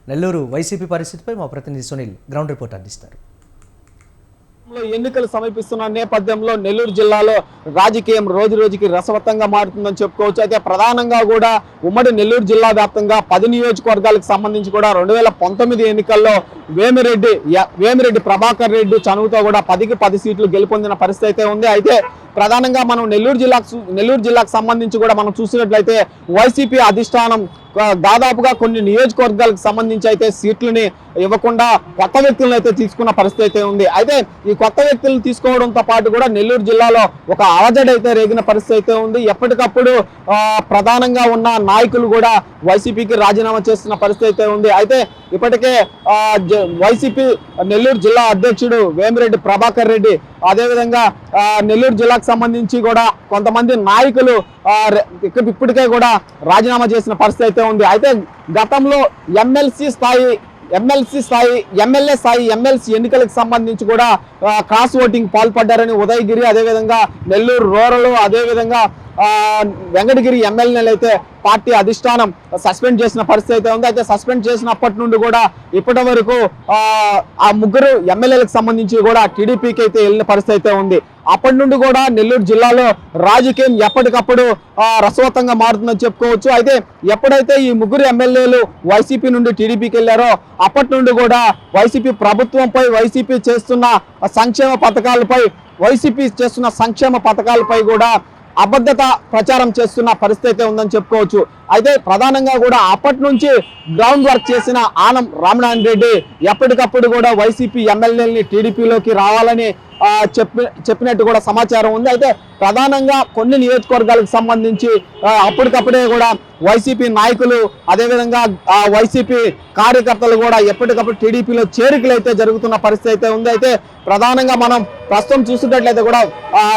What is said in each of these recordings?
Nellore YCP పరిస్థితిపై మా ప్రతినిధి సునీల్ గ్రౌండ్ రిపోర్ట్ అందిస్తారు. ఎన్నికలు సమీపిస్తున్న నేపథ్యంలో నెల్లూరు జిల్లాలో రాజకీయం రోజు రోజుకి రసవత్తంగా మారుతుందని చెప్పుకోవచ్చు. అయితే ప్రధానంగా కూడా ఉమ్మడి నెల్లూరు జిల్లా వ్యాప్తంగా 10 నియోజకవర్గాలకు సంబంధించి కూడా 2019 ఎన్నికల్లో వేమిరెడ్డి ప్రభాకర్ రెడ్డి చనువుతో కూడా 10కి 10 సీట్లు గెలుపొందిన పరిస్థితి అయితే ఉంది. అయితే ప్రధానంగా మనం నెల్లూరు జిల్లాకు సంబంధించి కూడా మనం చూసినట్లయితే వైసీపీ అధిష్టానం దాదాపుగా కొన్ని నియోజకవర్గాలకు సంబంధించి అయితే సీట్లని ఇవ్వకుండా కొత్త వ్యక్తులను అయితే తీసుకున్న పరిస్థితి అయితే ఉంది. అయితే ఈ కొత్త వ్యక్తులను తీసుకోవడంతో పాటు కూడా నెల్లూరు జిల్లాలో ఒక అలజడి అయితే రేగిన పరిస్థితి అయితే ఉంది. ఎప్పటికప్పుడు ప్రధానంగా ఉన్న నాయకులు కూడా వైసీపీకి రాజీనామా చేస్తున్న పరిస్థితి అయితే ఉంది. అయితే ఇప్పటికే వైసీపీ నెల్లూరు జిల్లా అధ్యక్షుడు వేమిరెడ్డి ప్రభాకర్ రెడ్డి, అదేవిధంగా నెల్లూరు జిల్లాకు సంబంధించి కూడా కొంతమంది నాయకులు ఇప్పటికే కూడా రాజీనామా చేసిన పరిస్థితి అయితే ఉంది. అయితే గతంలో ఎమ్మెల్యే స్థాయి ఎమ్మెల్సీ ఎన్నికలకు సంబంధించి కూడా క్రాస్ ఓటింగ్ పాల్పడ్డారని ఉదయగిరి, అదేవిధంగా నెల్లూరు రూరల్, అదేవిధంగా వెంకటగిరి ఎమ్మెల్యేలు అయితే పార్టీ అధిష్టానం సస్పెండ్ చేసిన పరిస్థితి అయితే ఉంది. అయితే సస్పెండ్ చేసినప్పటి నుండి కూడా ఇప్పటి వరకు ఆ ముగ్గురు ఎమ్మెల్యేలకు సంబంధించి కూడా టీడీపీకి అయితే వెళ్ళిన పరిస్థితి అయితే ఉంది. అప్పటి నుండి కూడా నెల్లూరు జిల్లాలో రాజకీయం ఎప్పటికప్పుడు రసవత్తంగా మారుతుందని చెప్పుకోవచ్చు. అయితే ఎప్పుడైతే ఈ ముగ్గురు ఎమ్మెల్యేలు వైసీపీ నుండి టీడీపీకి వెళ్ళారో అప్పటి నుండి కూడా వైసీపీ ప్రభుత్వంపై, వైసీపీ చేస్తున్న సంక్షేమ పథకాలపై కూడా అబద్ధత ప్రచారం చేస్తున్న పరిస్థితి ఉందని చెప్పుకోవచ్చు. అయితే ప్రధానంగా కూడా అప్పటి నుంచి గ్రౌండ్ వర్క్ చేసిన ఆనం రామనారాయణ రెడ్డి ఎప్పటికప్పుడు కూడా వైసీపీ ఎమ్మెల్యేలని టీడీపీలోకి రావాలని చెప్పినట్టు కూడా సమాచారం ఉంది. అయితే ప్రధానంగా కొన్ని నియోజకవర్గాలకు సంబంధించి అప్పటికప్పుడే కూడా వైసీపీ నాయకులు, అదేవిధంగా వైసీపీ కార్యకర్తలు కూడా ఎప్పటికప్పుడు టీడీపీలో చేరికలు అయితే జరుగుతున్న పరిస్థితి అయితే ఉంది. అయితే ప్రధానంగా మనం ప్రస్తుతం చూస్తున్నట్లయితే కూడా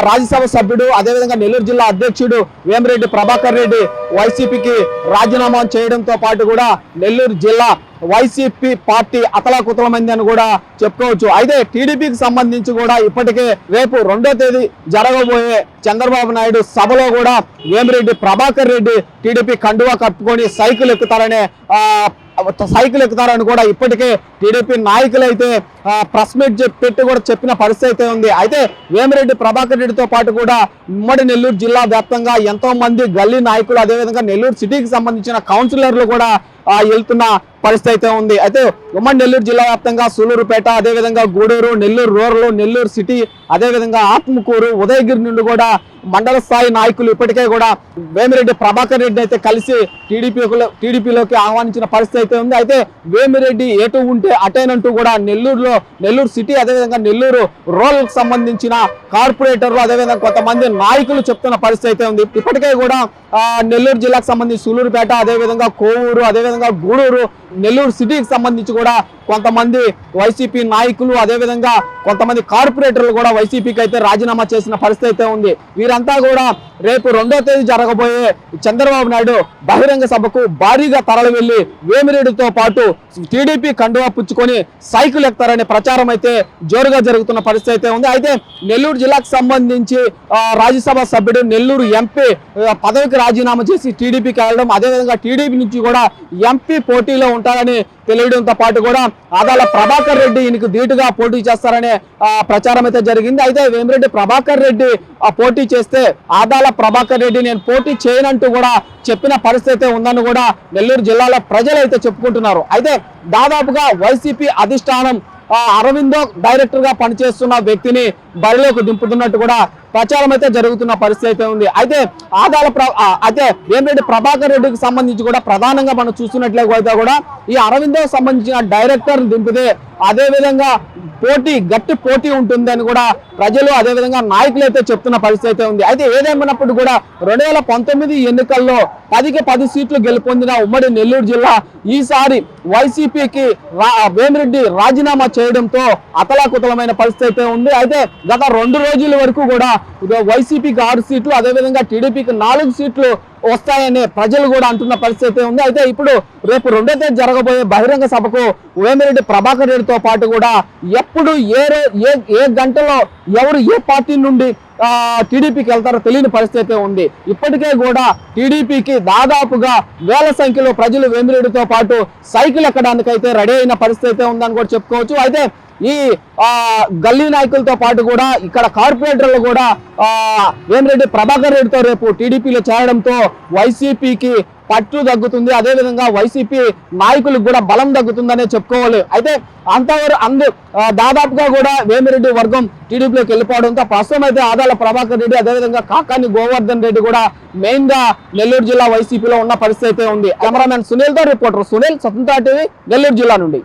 రాజ్యసభ సభ్యుడు, అదేవిధంగా నెల్లూరు జిల్లా అధ్యక్షుడు వేమిరెడ్డి ప్రభాకర్ రెడ్డి వైసీపీకి రాజీనామా చేయడంతో పాటు కూడా నెల్లూరు జిల్లా వైసీపీ పార్టీ అతలాకుతలమైంది అని కూడా చెప్పుకోవచ్చు. అయితే టీడీపీకి సంబంధించి కూడా ఇప్పటికే రేపు 2వ తేదీ జరగబోయే చంద్రబాబు నాయుడు సభలో కూడా వేమిరెడ్డి ప్రభాకర్ రెడ్డి టీడీపీ కండువా కట్టుకొని సైకిల్ ఎక్కుతారని కూడా ఇప్పటికే టీడీపీ నాయకులు అయితే ప్రెస్ మీట్ పెట్టి కూడా చెప్పిన పరిస్థితి అయితే ఉంది. అయితే వేమిరెడ్డి ప్రభాకర్ రెడ్డితో పాటు కూడా ఉమ్మడి నెల్లూరు జిల్లా వ్యాప్తంగా ఎంతో మంది గల్లీ నాయకులు, అదేవిధంగా నెల్లూరు సిటీకి సంబంధించిన కౌన్సిలర్లు కూడా వెళ్తున్న పరిస్థితి అయితే ఉంది. అయితే ఉమ్మడి నెల్లూరు జిల్లా వ్యాప్తంగా సూలూరుపేట, అదేవిధంగా గూడూరు, నెల్లూరు రూరల్, నెల్లూరు సిటీ, అదేవిధంగా ఆత్మకూరు, ఉదయగిరి నుండి కూడా మండల స్థాయి నాయకులు ఇప్పటికే కూడా వేమిరెడ్డి ప్రభాకర్ రెడ్డి అయితే కలిసి టీడీపీలోకి ఆహ్వానించిన పరిస్థితి అయితే ఉంది. అయితే వేమిరెడ్డి ఎటు ఉంటే అటేనంటూ కూడా నెల్లూరు సిటీ, అదేవిధంగా నెల్లూరు రూరల్ కు సంబంధించిన కార్పొరేటర్లు, అదేవిధంగా కొంతమంది నాయకులు చెప్తున్న పరిస్థితి అయితే ఉంది. ఇప్పటికే కూడా నెల్లూరు జిల్లాకు సంబంధించి సూలూరుపేట, అదేవిధంగా కోవూరు, అదేవిధంగా గూడూరు, నెల్లూరు సిటీకి సంబంధించి కూడా కొంతమంది వైసీపీ నాయకులు, అదేవిధంగా కొంతమంది కార్పొరేటర్లు కూడా వైసీపీకి అయితే రాజీనామా చేసిన పరిస్థితి అయితే ఉంది. వీరంతా కూడా రేపు 2వ తేదీ జరగబోయే చంద్రబాబు నాయుడు బహిరంగ సభకు భారీగా తరలి వెళ్లి వేమిరెడ్డితో పాటు టీడీపీ కండువా పుచ్చుకొని సైకిల్ ఎక్కుతారనే ప్రచారం అయితే జోరుగా జరుగుతున్న పరిస్థితి అయితే ఉంది. అయితే నెల్లూరు జిల్లాకు సంబంధించి రాజ్యసభ సభ్యుడు, నెల్లూరు ఎంపీ పదవికి రాజీనామా చేసి టీడీపీకి వెళ్ళడం, అదేవిధంగా టీడీపీ నుంచి కూడా ఎంపీ పోటీలో ఉంటారని తెలియడంతో పాటు కూడా ఆదాల ప్రభాకర్ రెడ్డి ఈయనకు ధీటుగా పోటీ చేస్తారనే ప్రచారం అయితే జరిగింది. అయితే వేమిరెడ్డి ప్రభాకర్ రెడ్డి పోటీ చేస్తే ఆదాల ప్రభాకర్ రెడ్డి నేను పోటీ చేయనంటూ కూడా చెప్పిన పరిస్థితి ఉందని కూడా నెల్లూరు జిల్లాలో ప్రజలు అయితే చెప్పుకుంటున్నారు. అయితే దాదాపుగా వైసీపీ అధిష్టానం అరవిందో డైరెక్టర్ గా పనిచేస్తున్న వ్యక్తిని బరిలోకి దింపుతున్నట్టు కూడా ప్రచారం అయితే జరుగుతున్న పరిస్థితి అయితే ఉంది. అయితే వేమిరెడ్డి ప్రభాకర్ రెడ్డికి సంబంధించి కూడా ప్రధానంగా మనం చూస్తున్నట్లయితే కూడా ఈ అరవిందో సంబంధించిన డైరెక్టర్ దింపితే అదేవిధంగా గట్టి పోటీ ఉంటుంది అని కూడా ప్రజలు, అదేవిధంగా నాయకులు అయితే చెప్తున్న పరిస్థితి అయితే ఉంది. అయితే ఏదేమైనప్పుడు కూడా 2019 ఎన్నికల్లో 10కి 10 సీట్లు గెలుపొందిన ఉమ్మడి నెల్లూరు జిల్లా ఈసారి వైసీపీకి వేమిరెడ్డి రాజీనామా చేయడంతో అతలాకుతలమైన పరిస్థితి అయితే ఉంది. అయితే గత 2 రోజుల వరకు కూడా వైసీపీకి 6 సీట్లు, అదేవిధంగా టీడీపీకి 4 సీట్లు వస్తాయని ప్రజలు కూడా అంటున్న పరిస్థితి ఉంది. అయితే ఇప్పుడు రేపు 2వ తేదీ జరగబోయే బహిరంగ సభకు వేమిరెడ్డి ప్రభాకర్ రెడ్డితో పాటు కూడా ఎప్పుడు ఏ గంటలో ఎవరు ఏ పార్టీ నుండి టీడీపీకి వెళ్తారో తెలియని పరిస్థితి అయితే ఉంది. ఇప్పటికే కూడా టీడీపీకి దాదాపుగా వేల సంఖ్యలో ప్రజలు వేమిరెడ్డితో పాటు సైకిల్ ఎక్కడానికైతే రెడీ అయిన పరిస్థితి అయితే ఉందని కూడా చెప్పుకోవచ్చు. అయితే ఈ గల్లీ నాయకులతో పాటు కూడా ఇక్కడ కార్పొరేటర్లు కూడా వేమిరెడ్డి ప్రభాకర్ రెడ్డితో రేపు టీడీపీలో చేరడంతో వైసీపీకి పట్టు తగ్గుతుంది, అదేవిధంగా వైసీపీ నాయకులకు కూడా బలం తగ్గుతుందనే చెప్పుకోవాలి. అయితే దాదాపుగా కూడా వేమిరెడ్డి వర్గం టీడీపీలోకి వెళ్ళిపోవడంతో ప్రస్తుతం అయితే ఆదాల ప్రభాకర్ రెడ్డి అదేవిధంగా కాకాని గోవర్ధన్ రెడ్డి కూడా మెయిన్ గా నెల్లూరు జిల్లా వైసీపీలో ఉన్న పరిస్థితి అయితే ఉంది. కెమెరామెన్ సునీల్ తో రిపోర్టర్ సునీల్, స్వతంత్ర టీవీ, నెల్లూరు జిల్లా నుండి.